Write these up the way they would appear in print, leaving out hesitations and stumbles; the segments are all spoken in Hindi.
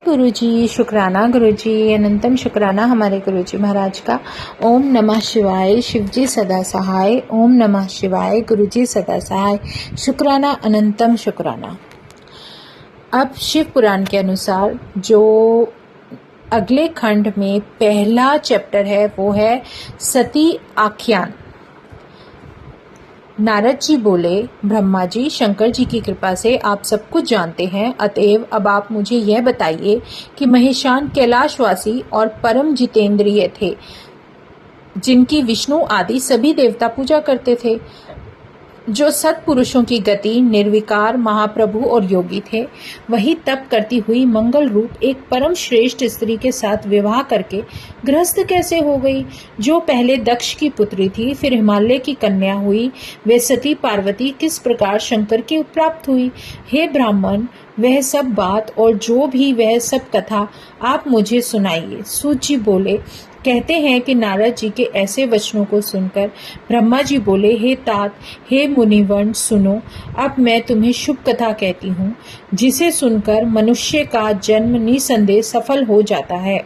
गुरुजी, शुक्राना गुरुजी, अनंतम शुक्राना हमारे गुरुजी महाराज का। ओम नमः शिवाय, शिवजी सदा सहाय। ओम नमः शिवाय, गुरुजी सदा सहाय। शुक्राना अनंतम शुक्राना। अब शिव पुराण के अनुसार जो अगले खंड में पहला चैप्टर है वो है सती आख्यान। नारद जी बोले, ब्रह्मा जी, शंकर जी की कृपा से आप सब कुछ जानते हैं, अतएव अब आप मुझे यह बताइए कि महेशान कैलाशवासी और परम जितेंद्रिय थे, जिनकी विष्णु आदि सभी देवता पूजा करते थे, जो सत्पुरुषों की गति, निर्विकार, महाप्रभु और योगी थे, वही तप करती हुई मंगल रूप एक परम श्रेष्ठ स्त्री के साथ विवाह करके गृहस्थ कैसे हो गई, जो पहले दक्ष की पुत्री थी, फिर हिमालय की कन्या हुई। वे सती पार्वती किस प्रकार शंकर की प्राप्त हुई। हे ब्राह्मण, वह सब बात और जो भी वह सब कथा आप मुझे सुनाइए। सूत जी बोले, कहते हैं कि नारद जी के ऐसे वचनों को सुनकर ब्रह्मा जी बोले, हे तात, हे मुनिवर्ण, सुनो, अब मैं तुम्हें शुभ कथा कहती हूँ, जिसे सुनकर मनुष्य का जन्म निसंदेह सफल हो जाता है।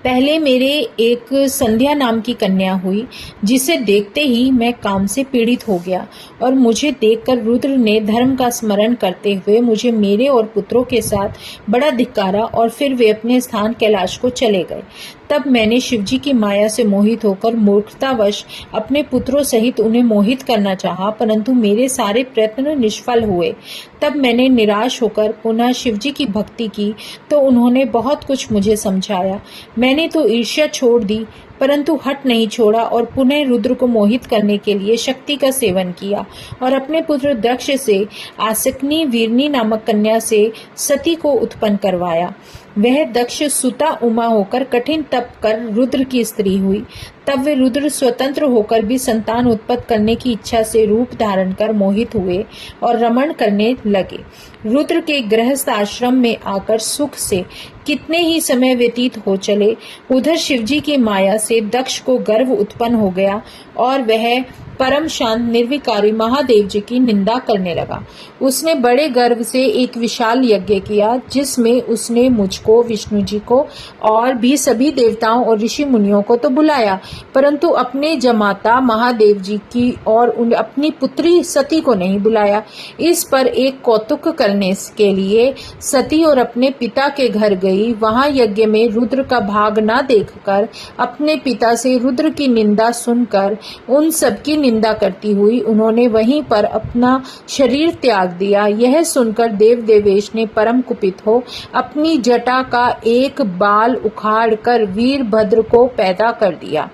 पहले मेरे एक संध्या नाम की कन्या हुई, जिसे देखते ही मैं काम से पीड़ित हो गया और मुझे देखकर रुद्र ने धर्म का स्मरण करते हुए मुझे मेरे और पुत्रों के साथ बड़ा धिक्कारा और फिर वे अपने स्थान कैलाश को चले गए। तब मैंने शिवजी की माया से मोहित होकर मूर्खतावश अपने पुत्रों सहित उन्हें मोहित करना चाहा, परंतु मेरे सारे प्रयत्न निष्फल हुए। तब मैंने निराश होकर पुनः शिवजी की भक्ति की तो उन्होंने बहुत कुछ मुझे समझाया। मैंने तो ईर्ष्या छोड़ दी, परंतु हट नहीं छोड़ा और पुनः रुद्र को मोहित करने के लिए शक्ति का सेवन किया और अपने पुत्र दक्ष से आसक्नी वीरनी नामक कन्या से सती को उत्पन्न करवाया। वह दक्ष सुता उमा होकर कठिन तप कर रुद्र की स्त्री हुई। तब वे रुद्र स्वतंत्र होकर भी संतान उत्पन्न करने की इच्छा से रूप धारण कर मोहित हुए और रमण करने लगे। रुद्र के गृहस्थ आश्रम में आकर सुख से कितने ही समय व्यतीत हो चले, उधर शिवजी की माया से दक्ष को गर्व उत्पन्न हो गया और वह परम शांत निर्विकारी महादेव जी की निंदा करने लगा। उसने बड़े गर्व से एक विशाल यज्ञ किया, जिसमें उसने मुझको, विष्णु जी को और भी सभी देवताओं और ऋषि मुनियों को तो बुलाया, परंतु अपने जमाता महादेव जी की और अपनी पुत्री सती को नहीं बुलाया। इस पर एक कौतुक करने के लिए सती और अपने पिता के घर गई। वहां यज्ञ में रुद्र का भाग न देखकर अपने पिता से रुद्र की निंदा सुनकर उन सबकी निंदा करती हुई उन्होंने वहीं पर अपना शरीर त्याग दिया। यह सुनकर देव देवेश ने परम कुपित हो अपनी जटा का एक बाल उखाड़कर वीरभद्र को पैदा कर दिया,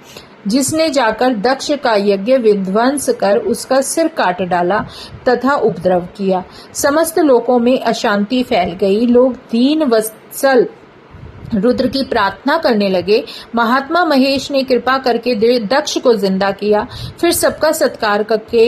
जिसने जाकर दक्ष का यज्ञ विध्वंस कर उसका सिर काट डाला तथा उपद्रव किया। समस्त लोकों में अशांति फैल गई। लोग दीन वत्सल रुद्र की प्रार्थना करने लगे। महात्मा महेश ने कृपा करके दक्ष को जिंदा किया, फिर सबका सत्कार करके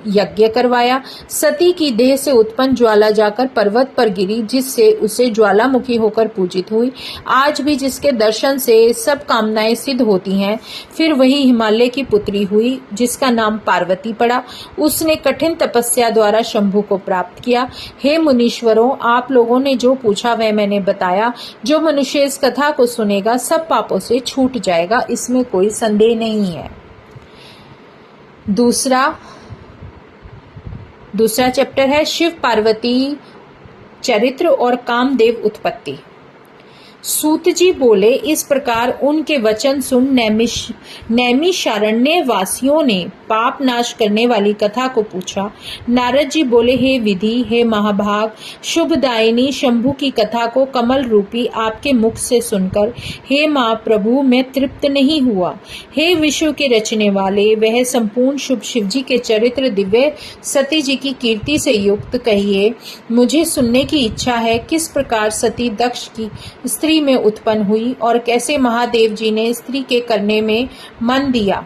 यज्ञ करवाया। सती की देह से उत्पन्न ज्वाला जाकर पर्वत पर गिरी, जिससे उसे ज्वालामुखी होकर पूजित हुई। आज भी जिसके दर्शन से सब कामनाएं सिद्ध होती हैं, फिर वही हिमालय की पुत्री हुई, जिसका नाम पार्वती पड़ा। उसने कठिन तपस्या द्वारा शंभु को प्राप्त किया। हे मुनीश्वरों, आप लोगों ने जो पूछा वह मैंने बताया। जो मनुष्य इस कथा को सुनेगा सब पापों से छूट जाएगा, इसमें कोई संदेह नहीं है। दूसरा चैप्टर है शिव पार्वती चरित्र और कामदेव उत्पत्ति। सूत जी बोले, इस प्रकार उनके वचन सुन नैमिषारण्य वासियों ने पाप नाश करने वाली कथा को पूछा। नारद जी बोले, हे विधि, हे महाभाग, शुभदायिनी शंभु की कथा को कमल रूपी आपके मुख से सुनकर हे महाप्रभु मैं तृप्त नहीं हुआ। हे विश्व के रचने वाले, वह संपूर्ण शुभ शिव जी के चरित्र दिव्य सती जी की कीर्ति से युक्त कहिए। मुझे सुनने की इच्छा है, किस प्रकार सती दक्ष की स्त्री में उत्पन्न हुई और कैसे महादेव जी ने स्त्री के करने में मन दिया।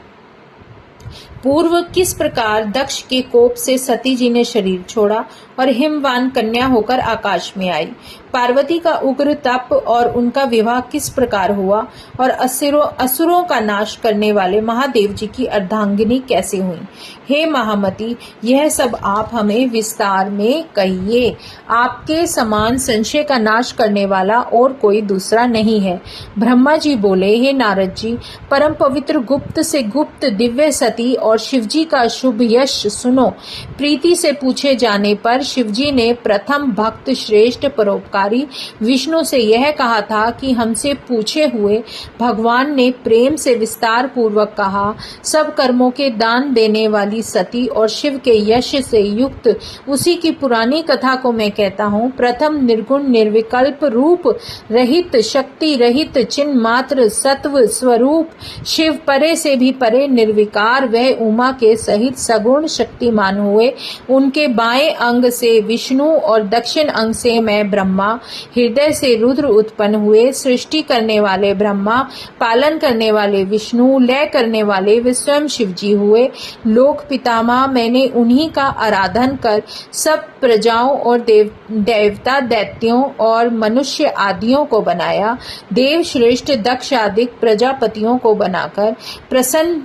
पूर्व किस प्रकार दक्ष के कोप से सती जी ने शरीर छोड़ा और हिमवान कन्या होकर आकाश में आई। पार्वती का उग्र तप और उनका विवाह किस प्रकार हुआ और असुरों का नाश करने वाले महादेव जी की अर्धांगिनी कैसे हुई। हे महामती, यह सब आप हमें विस्तार में कहिए। आपके समान संशय का नाश करने वाला और कोई दूसरा नहीं है। ब्रह्मा जी बोले, हे नारद जी, परम पवित्र गुप्त से गुप्त दिव्य सती और शिवजी का शुभ यश सुनो। प्रीति से पूछे जाने पर शिवजी ने प्रथम भक्त श्रेष्ठ परोपकारी विष्णु से यह कहा था कि हमसे पूछे हुए भगवान ने प्रेम से विस्तार पूर्वक कहा, सब कर्मों के दान देने वाली सती और शिव के यश से युक्त उसी की पुरानी कथा को मैं कहता हूँ। प्रथम निर्गुण निर्विकल्प रूप रहित शक्ति रहित चिन्ह मात्र सत्व स्वरूप शिव, परे से भी परे निर्विकार वह उमा के सहित सगुण शक्तिमान हुए। उनके बाएं अंग से विष्णु और दक्षिण अंग से मैं ब्रह्मा, हृदय से रुद्र उत्पन्न हुए। सृष्टि करने वाले ब्रह्मा, पालन करने वाले विष्णु, लय करने वाले वे स्वयं शिवजी हुए। लोक पितामह मैंने उन्हीं का आराधन कर सब प्रजाओं और देवता दैत्यों और मनुष्य आदियों को बनाया। देव श्रेष्ठ दक्ष आदि प्रजापतियों को बनाकर प्रसन्न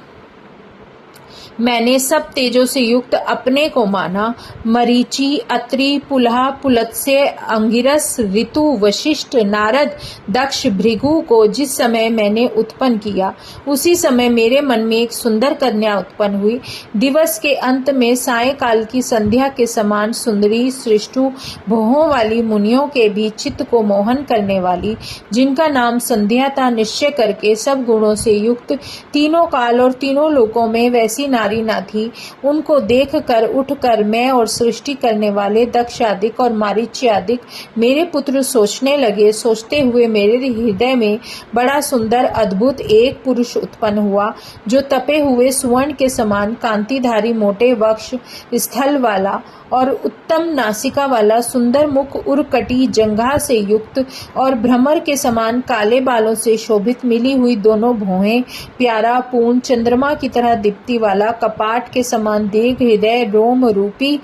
मैंने सब तेजों से युक्त अपने को माना। मरीचि, अत्रि, पुलहा, पुलत्स्य, अंगिरस, ऋतु, वशिष्ठ, नारद, दक्ष, भृगु को जिस समय मैंने उत्पन्न किया उसी समय मेरे मन में एक सुंदर कन्या उत्पन्न हुई। दिवस के अंत में सायंकाल की संध्या के समान सुंदरी सृष्टु भोहों वाली मुनियों के भी चित्त को मोहन करने वाली, जिनका नाम संध्या था, निश्चय करके सब गुणों से युक्त तीनों काल और तीनों लोकों में वैसी नारी न थी। उनको देख कर उठ कर मैं और सृष्टि करने वाले दक्षादिक और मारीच्यादिक मेरे पुत्र सोचने लगे। सोचते हुए मेरे हृदय में बड़ा सुंदर अद्भुत एक पुरुष उत्पन्न हुआ, जो तपे हुए सुवर्ण के समान कांतिधारी मोटे वक्ष स्थल वाला और उत्तम नासिका वाला, सुंदर मुख उर्कटी जंघा से युक्त और भ्रमर के समान काले बालों से शोभित, मिली हुई दोनों भौहें, प्यारा पूर्ण चंद्रमा की तरह दीप्ति वाला, कपाट के समान दीर्घ हृदय, रोम रूपी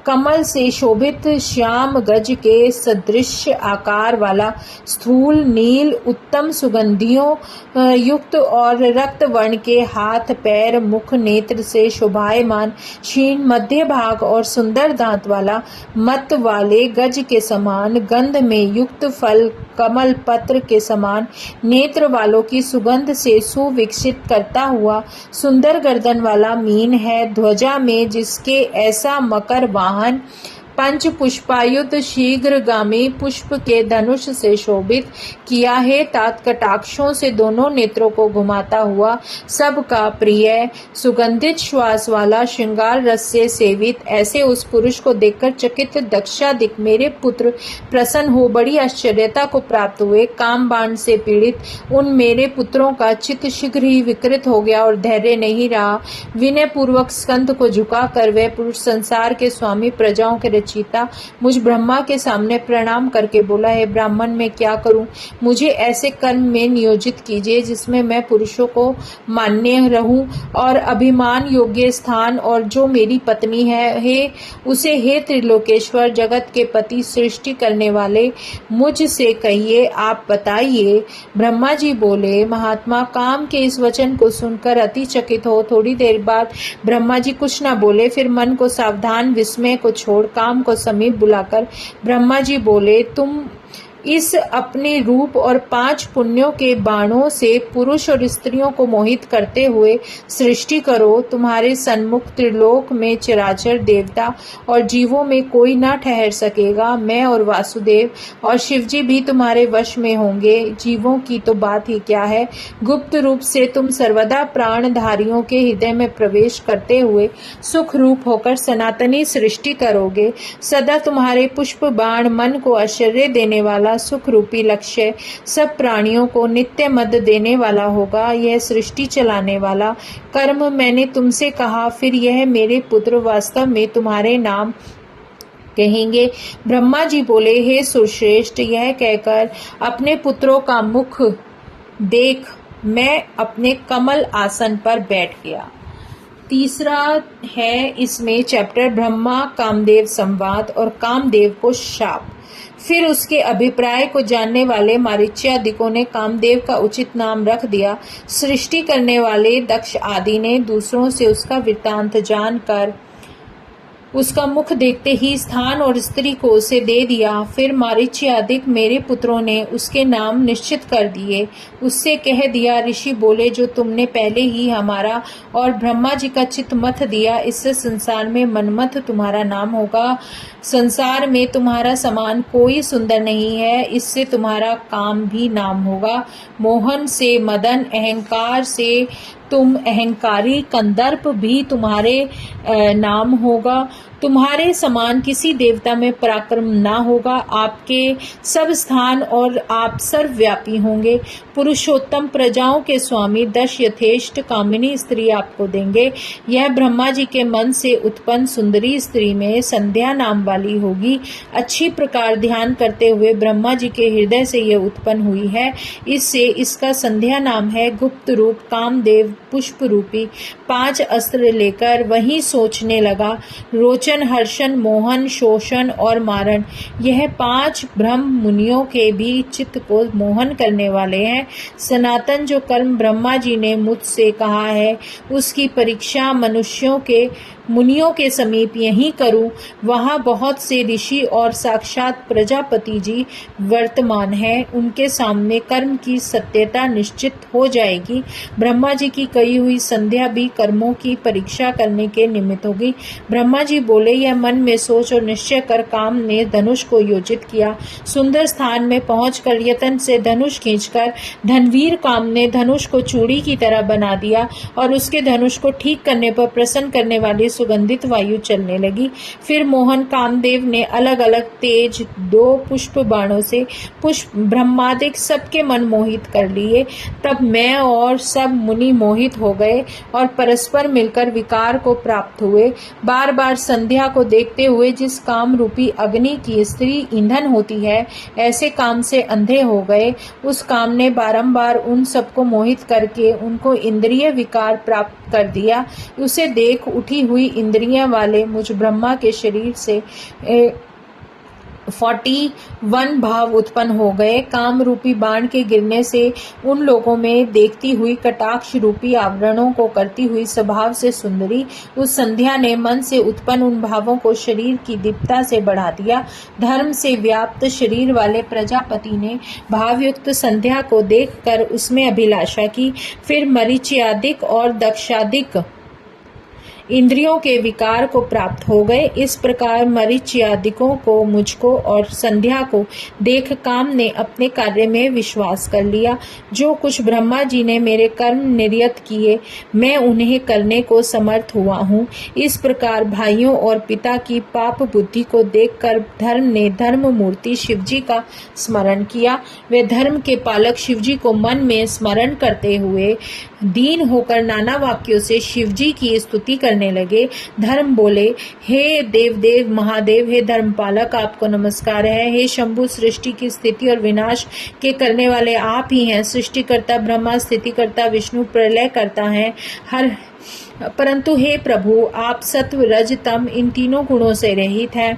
कमल से शोभित, श्याम गज के सदृश आकार वाला, स्थूल नील उत्तम सुगंधियों युक्त और रक्त वर्ण के हाथ पैर मुख नेत्र से शोभायमान, क्षीण मध्य भाग और सुंदर दांत वाला, मत वाले गज के समान गंध में युक्त, फल कमल पत्र के समान नेत्र वालों की सुगंध से सुविकसित करता हुआ, सुंदर गर्दन वाला मीन है, ध्वजा में जिसके ऐसा मकर वाहन, पंच पुष्पायुध शीघ्रगामी पुष्प के धनुष से शोभित किया है, तात कटाक्षों से दोनों नेत्रों को घुमाता हुआ, सबका प्रिय सुगंधित श्वास वाला, श्रृंगार रस से सेवित, ऐसे उस पुरुष को देखकर चकित दक्षादिक मेरे पुत्र प्रसन्न हो बड़ी आश्चर्यता को प्राप्त हुए। काम बाण से पीड़ित उन मेरे पुत्रों का चित्त शीघ्र ही विकृत हो गया और धैर्य नहीं रहा। विनय पूर्वक स्कंध को झुकाकर वह पुरुष संसार के स्वामी प्रजाओं के रचयिता मुझ ब्रह्मा के सामने प्रणाम करके बोला, हे ब्राह्मण, मैं क्या करूं? मुझे ऐसे कर्म में नियोजित कीजिए जिसमें मैं पुरुषों को मान्य रहूं और अभिमान योग्य स्थान, और जो मेरी पत्नी है उसे हे त्रिलोकेश्वर जगत के पति सृष्टि करने वाले मुझसे कहिए, आप बताइए। ब्रह्मा जी बोले, महात्मा, काम के इस वचन को सुनकर अति चकित हो थोड़ी देर बाद ब्रह्मा जी कुछ न बोले। फिर मन को सावधान विस्मय को छोड़ काम को समीप बुलाकर ब्रह्मा जी बोले, तुम इस अपने रूप और 5 पुण्यों के बाणों से पुरुष और स्त्रियों को मोहित करते हुए सृष्टि करो। तुम्हारे सन्मुख त्रिलोक में चराचर देवता और जीवों में कोई न ठहर सकेगा। मैं और वासुदेव और शिवजी भी तुम्हारे वश में होंगे। जीवों की तो बात ही क्या है, गुप्त रूप से तुम सर्वदा प्राणधारियों के हृदय में प्रवेश करते हुए सुख रूप होकर सनातनी सृष्टि करोगे। सदा तुम्हारे पुष्प बाण मन को आश्चर्य देने वाला सुख रूपी लक्ष्य सब प्राणियों को नित्य मद देने वाला होगा। यह सृष्टि चलाने वाला कर्म मैंने तुमसे कहा, फिर यह मेरे पुत्र वास्तव में तुम्हारे नाम कहेंगे। ब्रह्मा जी बोले, हे सुश्रेष्ठ, यह कहकर अपने पुत्रों का मुख देख मैं अपने कमल आसन पर बैठ गया। तीसरा है इसमें चैप्टर ब्रह्मा कामदेव संवाद और कामदेव को शाप। फिर उसके अभिप्राय को जानने वाले मारीच्यादिकों ने कामदेव का उचित नाम रख दिया। सृष्टि करने वाले दक्ष आदि ने दूसरों से उसका वृत्तांत जानकर उसका मुख देखते ही स्थान और स्त्री को उसे दे दिया। फिर मारीच्यादिक मेरे पुत्रों ने उसके नाम निश्चित कर दिए। उससे कह दिया, ऋषि बोले, जो तुमने पहले ही हमारा और ब्रह्मा जी का चित्त मत दिया, इससे संसार में मनमथ तुम्हारा नाम होगा। संसार में तुम्हारा समान कोई सुंदर नहीं है, इससे तुम्हारा काम भी नाम होगा। मोहन से मदन, अहंकार से तुम अहंकारी, कंदर्प भी तुम्हारे नाम होगा। तुम्हारे समान किसी देवता में पराक्रम ना होगा। आपके सब स्थान और आप सर्वव्यापी होंगे। पुरुषोत्तम, प्रजाओं के स्वामी, दश यथेष्ट कामिनी स्त्री आपको देंगे। यह ब्रह्मा जी के मन से उत्पन्न सुंदरी स्त्री में संध्या नाम वाली होगी। अच्छी प्रकार ध्यान करते हुए ब्रह्मा जी के हृदय से यह उत्पन्न हुई है, इससे इसका संध्या नाम है। गुप्त रूप कामदेव पुष्प रूपी 5 अस्त्र लेकर वहीं सोचने लगा। रोचन, हर्षण, मोहन, शोषण और मारण, यह 5 ब्रह्म मुनियों के भी चित्त को मोहन करने वाले हैं। सनातन जो कर्म ब्रह्मा जी ने मुझसे कहा है, उसकी परीक्षा मुनियों के समीप यहीं करूं। वहां बहुत से ऋषि और साक्षात प्रजापति जी वर्तमान हैं। उनके सामने कर्म की सत्यता निश्चित हो जाएगी। ब्रह्मा जी की कही हुई संध्या भी कर्मों की परीक्षा करने के निमित्त होगी। ब्रह्मा जी बोले, यह मन में सोच और निश्चय कर काम ने धनुष को योजित किया। सुंदर स्थान में पहुंचकर यतन से धनुष खींचकर धनवीर काम ने धनुष को चूड़ी की तरह बना दिया और उसके धनुष को ठीक करने पर प्रसन्न करने वाली सुगंधित वायु चलने लगी। फिर मोहन कामदेव ने अलग अलग तेज 2 पुष्प बाणों से पुष्प ब्रह्मादिक सबके मन मोहित कर लिए। तब मैं और सब मुनि मोहित हो गए और परस्पर मिलकर विकार को प्राप्त हुए। बार बार संध्या को देखते हुए जिस काम रूपी अग्नि की स्त्री ईंधन होती है, ऐसे काम से अंधे हो गए। उस काम ने बारंबार उन सबको मोहित करके उनको इंद्रिय विकार प्राप्त कर दिया। उसे देख उठी हुई इंद्रियां वाले मुझ ब्रह्मा के शरीर से 41 भाव उत्पन्न हो गए। काम रूपी बाण के गिरने से उन लोगों में देखती हुई कटाक्ष रूपी आवरणों को करती हुई स्वभाव से सुंदरी उस संध्या ने मन से उत्पन्न उन भावों को शरीर की दीप्ता से बढ़ा दिया। धर्म से व्याप्त शरीर वाले प्रजापति ने भावयुक्त संध्या को देखकर उसमें अभिलाषा की। फिर मरीच्यादिक और दक्षादिक इंद्रियों के विकार को प्राप्त हो गए। इस प्रकार मरीच्यादिकों को, मुझको और संध्या को देख काम ने अपने कार्य में विश्वास कर लिया। जो कुछ ब्रह्मा जी ने मेरे कर्म निर्यत किए, मैं उन्हें करने को समर्थ हुआ हूँ। इस प्रकार भाइयों और पिता की पाप बुद्धि को देखकर धर्म ने धर्म मूर्ति शिवजी का स्मरण किया। वे धर्म के पालक शिवजी को मन में स्मरण करते हुए दीन होकर नाना वाक्यों से शिवजी की स्तुति करने लगे। धर्म बोले, हे देवदेव महादेव, हे धर्मपालक, आपको नमस्कार है। हे शंभु, सृष्टि की स्थिति और विनाश के करने वाले आप ही हैं। सृष्टिकर्ता ब्रह्मा, स्थितिकर्ता विष्णु, प्रलय करता है परंतु हे प्रभु, आप सत्व रज तम इन तीनों गुणों से रहित हैं।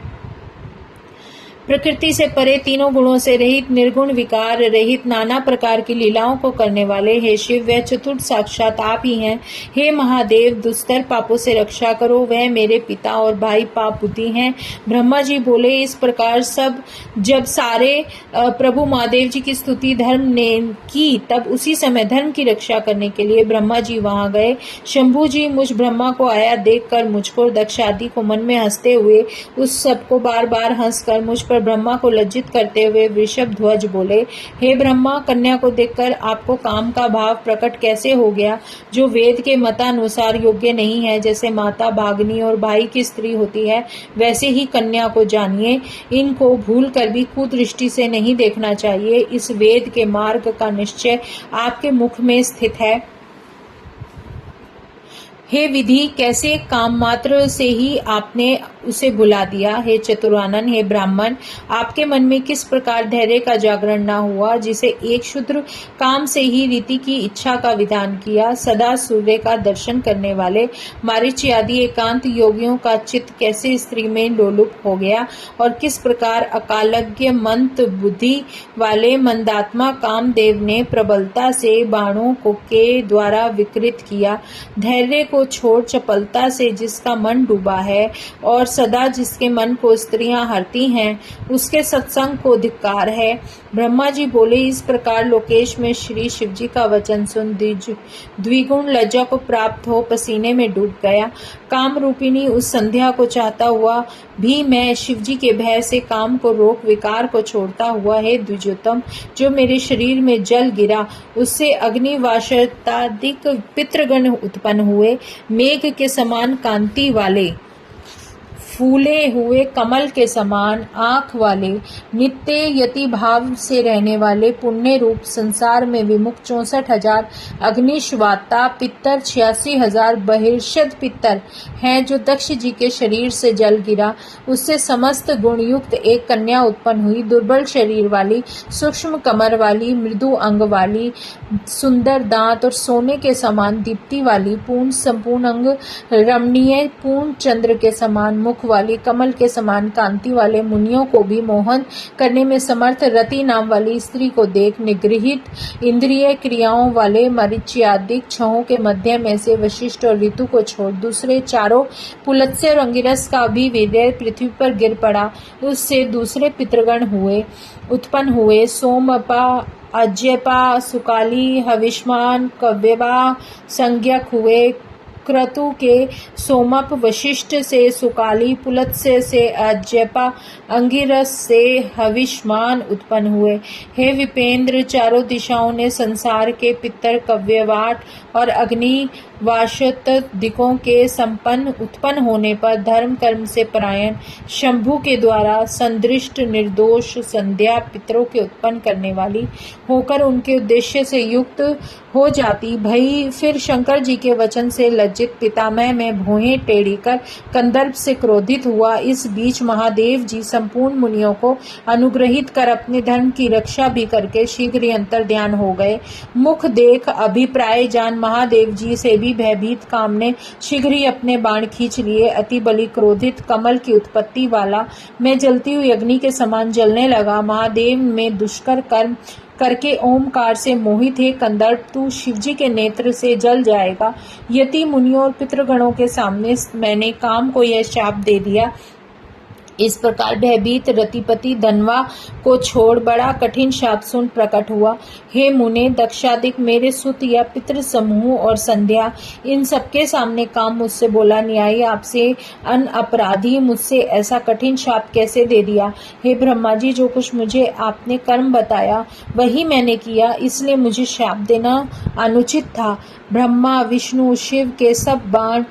प्रकृति से परे, तीनों गुणों से रहित, निर्गुण विकार रहित, नाना प्रकार की लीलाओं को करने वाले हे शिव, वह चतुर्थ साक्षात आप ही हैं। हे महादेव, दुस्तर पापों से रक्षा करो। वह मेरे पिता और भाई पाप बुद्धि हैं। ब्रह्मा जी बोले, इस प्रकार सब जब सारे प्रभु महादेव जी की स्तुति धर्म ने की, तब उसी समय धर्म की रक्षा करने के लिए ब्रह्मा जी वहां गए। शंभू जी मुझ ब्रह्मा को आया देखकर मुझको दक्ष आदि को मन में हंसते हुए उस सबको बार बार हंसकर मुझ पर ब्रह्मा को लज्जित करते हुए वृषभ ध्वज बोले, हे ब्रह्मा, कन्या को देखकर आपको काम का भाव प्रकट कैसे हो गया, जो वेद के मतानुसार योग्य नहीं है। जैसे माता भागनी और भाई की स्त्री होती है, वैसे ही कन्या को जानिए। इनको भूल कर भी कुदृष्टि से नहीं देखना चाहिए। इस वेद के मार्ग का निश्चय आपके मुख में स्थित है। हे विधि, कैसे काम मात्र से ही आपने उसे बुला दिया। हे चतुरानन, हे ब्राह्मण, आपके मन में किस प्रकार धैर्य का जागरण न हुआ, जिसे एक क्षुद्र काम से ही रीति की इच्छा का विधान किया। सदा सूर्य का दर्शन करने वाले मारीच आदि एकांत योगियों का चित्त कैसे स्त्री में लोलुप हो गया, और किस प्रकार अकालज्ञ मंत बुद्धि वाले मंदात्मा कामदेव ने प्रबलता से बाणों को के द्वारा विकृत किया। धैर्य को छोड़ चपलता से जिसका मन डूबा है और सदा जिसके मन को स्त्रियां हरती हैं, उसके सत्संग को धिक्कार है। ब्रह्मा जी बोले, इस प्रकार लोकेश में श्री शिव जी का वचन सुन द्विगुण लज्जा को प्राप्त हो पसीने में डूब गया। काम रूपिणी उस संध्या को चाहता हुआ भी मैं शिव जी के भय से काम को रोक विकार को छोड़ता हुआ, हे द्विजोत्तम, जो मेरे शरीर में जल गिरा उससे अग्नि वाशतादिक पितृगण उत्पन्न हुए। मेघ के समान कांति वाले, फूले हुए कमल के समान आँख वाले, नित्य यति भाव से रहने वाले, पुण्य रूप संसार में विमुख 64,000 अग्निश्वाता पितर, 86,000 बहिर्षद पितर हैं, जो दक्ष जी के शरीर से जल गिरा उससे समस्त गुण युक्त एक कन्या उत्पन्न हुई। दुर्बल शरीर वाली, सूक्ष्म कमर वाली, मृदु अंग वाली, सुंदर दांत और सोने के समान दीप्ति वाली, पूर्ण संपूर्ण अंग रमणीय, पूर्ण चंद्र के समान मुख वाली, कमल के समान कांति वाले, मुनियों को भी मोहन करने में समर्थ रति नाम वाली स्त्री को देख निगृहित इंद्रिय क्रियाओं वाले मरीच्यादिक छहों के मध्य में से वशिष्ठ और ऋतु को छोड़ दूसरे चारों पुलत्स्य और अंगिरस का भी वीर्य पृथ्वी पर गिर पड़ा। उससे दूसरे पितृगण उत्पन्न हुए। सोमपा, अज्यपा, सुकाली, हविष्मान, कव्यपा संज्ञक हुए। क्रतु के सोमप, वशिष्ठ से सुकाली, पुलत्स्य से अज्यपा, अंगिरस से हविष्मान उत्पन्न हुए। हे विपेंद्र, चारों दिशाओं ने संसार के पितर कव्यवाट और अग्नि वाशतदिकों के संपन्न उत्पन्न होने पर धर्म कर्म से परायण शंभु के द्वारा संदृष्ट निर्दोष संध्या पितरों के उत्पन्न करने वाली होकर उनके उद्देश्य से युक्त हो जाती। भई फिर शंकर जी के वचन से लज्जित पितामह में भौहें टेढ़ी कर कंदर्प से क्रोधित हुआ। इस बीच महादेव जी संपूर्ण मुनियों को अनुग्रहित कर अपने धर्म की रक्षा भी करके शीघ्र ही अंतर ध्यान हो गए। मुख देख अभिप्राय जान महादेव जी से भी भयभीत काम ने शीघ्र ही अपने बाण खींच लिए। अति बलि क्रोधित कमल की उत्पत्ति वाला मैं जलती हुई अग्नि के समान जलने लगा। महादेव में दुष्कर कर्म करके ओमकार से मोहित है कंदर्प, तू शिवजी के नेत्र से जल जाएगा। यति मुनियों और पितृगणों के सामने मैंने काम को यह शाप दे दिया। इस प्रकार भयभीत रतिपति धनवा को छोड़ बड़ा कठिन शाप सुन प्रकट हुआ। हे मुने, दक्षादिक मेरे सुत या पितृ समूह और संध्या, इन सबके सामने काम मुझसे बोला, न्यायी आपसे अन अपराधी मुझसे ऐसा कठिन शाप कैसे दे दिया। हे ब्रह्मा जी, जो कुछ मुझे आपने कर्म बताया वही मैंने किया, इसलिए मुझे शाप देना अनुचित था। ब्रह्मा विष्णु शिव के सब बाण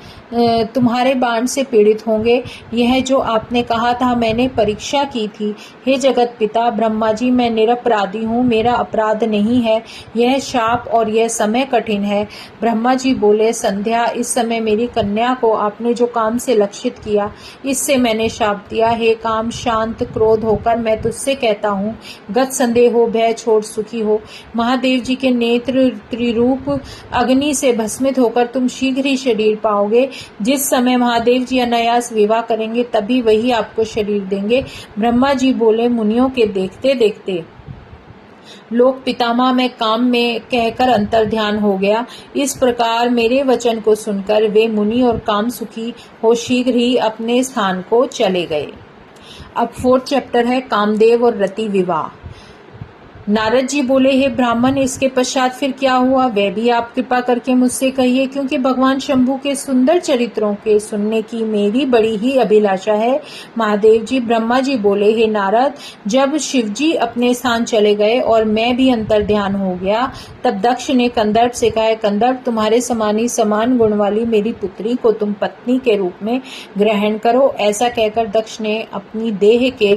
तुम्हारे बाण से पीड़ित होंगे। यह जो आपने कहा था मैंने परीक्षा की थी। हे जगत पिता ब्रह्मा जी, मैं निरपराधी हूँ, मेरा अपराध नहीं है। यह शाप और यह समय कठिन है। ब्रह्मा जी बोले, संध्या, इस समय मेरी कन्या को आपने जो काम से लक्षित किया, इससे मैंने शाप दिया। हे काम, शांत क्रोध होकर मैं तुझसे कहता हूँ, गत संदेह हो, भय छोड़ सुखी हो। महादेव जी के नेत्र त्रिरूप अग्नि से भस्मित होकर तुम शीघ्र ही शरीर पाओगे। जिस समय महादेव जी अनायास विवाह करेंगे तभी वही आपको शरीर देंगे। ब्रह्मा जी बोले, मुनियों के देखते देखते लोक पितामह में काम में कहकर अंतर ध्यान हो गया। इस प्रकार मेरे वचन को सुनकर वे मुनि और काम सुखी हो शीघ्र ही अपने स्थान को चले गए। अब 4th चैप्टर है कामदेव और रति विवाह। नारद जी बोले, हे ब्राह्मण, इसके पश्चात फिर क्या हुआ वह भी आप कृपा करके मुझसे कहिए, क्योंकि भगवान शंभु के सुंदर चरित्रों के सुनने की मेरी बड़ी ही अभिलाषा है। महादेव जी ब्रह्मा जी बोले, हे नारद, जब शिव जी अपने स्थान चले गए और मैं भी अंतर ध्यान हो गया, तब दक्ष ने कंदर्प से कहा, कंदर्प, तुम्हारे समान ही समान गुण वाली मेरी पुत्री को तुम पत्नी के रूप में ग्रहण करो। ऐसा कहकर दक्ष ने अपनी देह के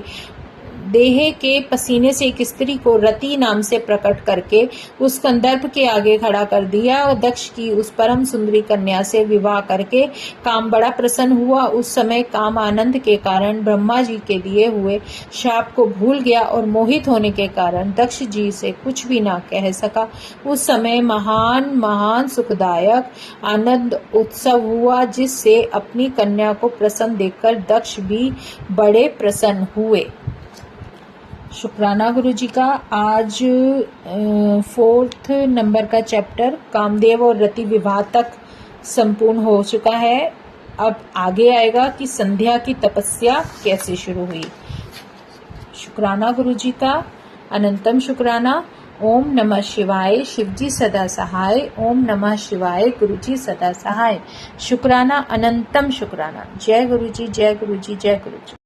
देह के पसीने से एक स्त्री को रति नाम से प्रकट करके उस कंदर्प के आगे खड़ा कर दिया और दक्ष की उस परम सुंदरी कन्या से विवाह करके काम बड़ा प्रसन्न हुआ। उस समय काम आनंद के कारण ब्रह्मा जी के दिए हुए शाप को भूल गया और मोहित होने के कारण दक्ष जी से कुछ भी ना कह सका। उस समय महान महान सुखदायक आनंद उत्सव हुआ, जिससे अपनी कन्या को प्रसन्न देखकर दक्ष भी बड़े प्रसन्न हुए। शुक्राना गुरुजी का आज 4th नंबर का चैप्टर कामदेव और रति विवाह तक संपूर्ण हो चुका है। अब आगे आएगा कि संध्या की तपस्या कैसे शुरू हुई। शुक्राना गुरुजी का अनंतम शुक्राना। ओम नमः शिवाय, शिवजी सदा सहाय। ओम नमः शिवाय, गुरुजी सदा सहाय। शुक्राना, अनंतम शुक्राना। जय गुरुजी, जय गुरुजी, जय गुरुजी।